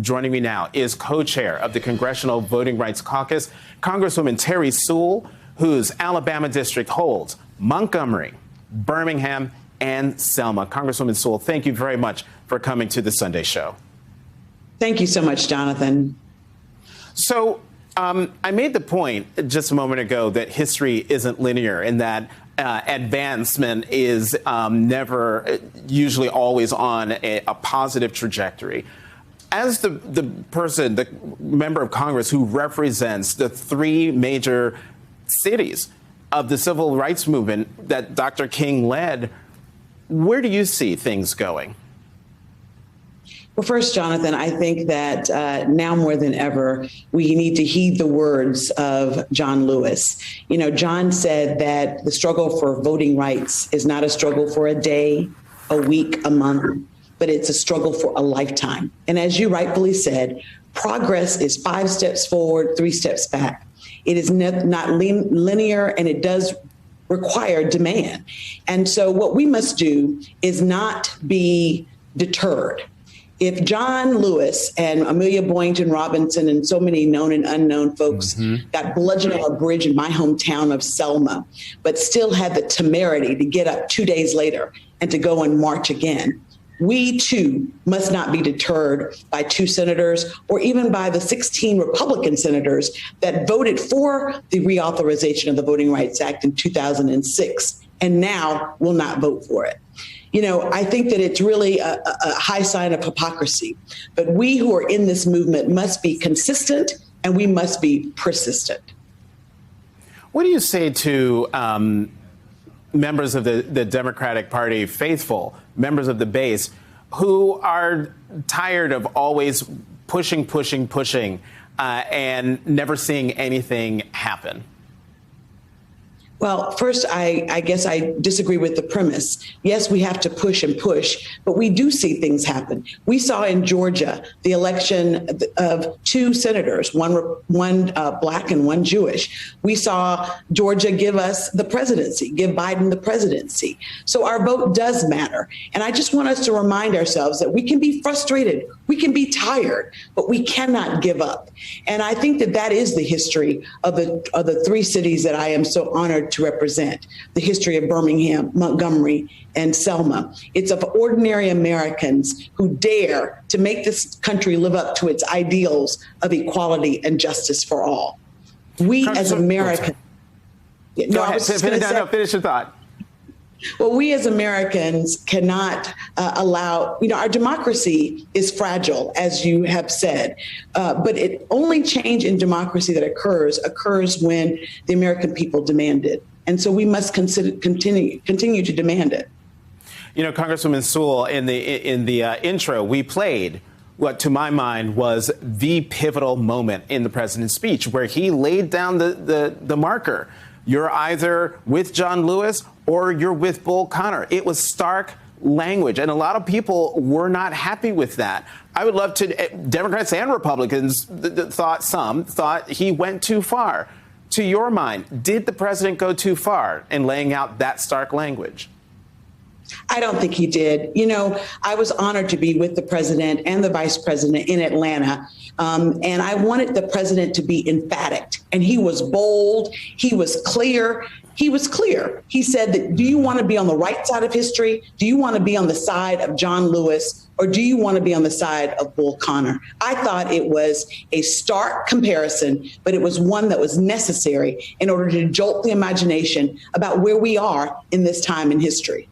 Joining me now is co-chair of the Congressional Voting Rights Caucus, Congresswoman Terri Sewell, whose Alabama district holds Montgomery, Birmingham, and Selma. Congresswoman Sewell, thank you very much for coming to the Sunday show. Thank you so much, Jonathan. So I made the point just a moment ago that history isn't linear and that advancement is never, usually always on a positive trajectory. As the member of Congress who represents the three major cities of the civil rights movement that Dr. King led, where do you see things going? Well, first, Jonathan, I think that now more than ever, we need to heed the words of John Lewis. You know, John said that the struggle for voting rights is not a struggle for a day, a week, a month, but it's a struggle for a lifetime. And as you rightfully said, progress is 5 steps forward, 3 steps back. It is not linear, and it does require demand. And so what we must do is not be deterred. If John Lewis and Amelia Boynton Robinson and so many known and unknown folks got bludgeoned on a bridge in my hometown of Selma, but still had the temerity to get up 2 days later and to go and march again, we too must not be deterred by 2 senators or even by the 16 Republican senators that voted for the reauthorization of the Voting Rights Act in 2006 and now will not vote for it. You know, I think that it's really a high sign of hypocrisy. But we who are in this movement must be consistent and we must be persistent. What do you say to members of the Democratic Party, faithful members of the base, who are tired of always pushing, and never seeing anything happen? Well, first, I guess I disagree with the premise. Yes, we have to push, but we do see things happen. We saw in Georgia the election of 2 senators, one Black and one Jewish. We saw Georgia give us the presidency, give Biden the presidency. So our vote does matter. And I just want us to remind ourselves that we can be frustrated, we can be tired, but we cannot give up. And I think that that is the history of the 3 cities that I am so honored to represent, the history of Birmingham, Montgomery, and Selma. It's of ordinary Americans who dare to make this country live up to its ideals of equality and justice for all. We as Americans... Go ahead, finish your thought. Well, we as Americans cannot allow, our democracy is fragile, as you have said, but it only change in democracy that occurs when the American people demand it. And so we must continue to demand it. You know, Congresswoman Sewell, in the intro, we played what, to my mind, was the pivotal moment in the president's speech, where he laid down the marker. You're either with John Lewis or you're with Bull Connor. It was stark language, and a lot of people were not happy with that. I would love to, Democrats and Republicans thought he went too far. To your mind, did the president go too far in laying out that stark language? I don't think he did. You know, I was honored to be with the president and the vice president in Atlanta. And I wanted the president to be emphatic. And he was bold. He was clear. He said that, do you want to be on the right side of history? Do you want to be on the side of John Lewis? Or do you want to be on the side of Bull Connor? I thought it was a stark comparison, but it was one that was necessary in order to jolt the imagination about where we are in this time in history.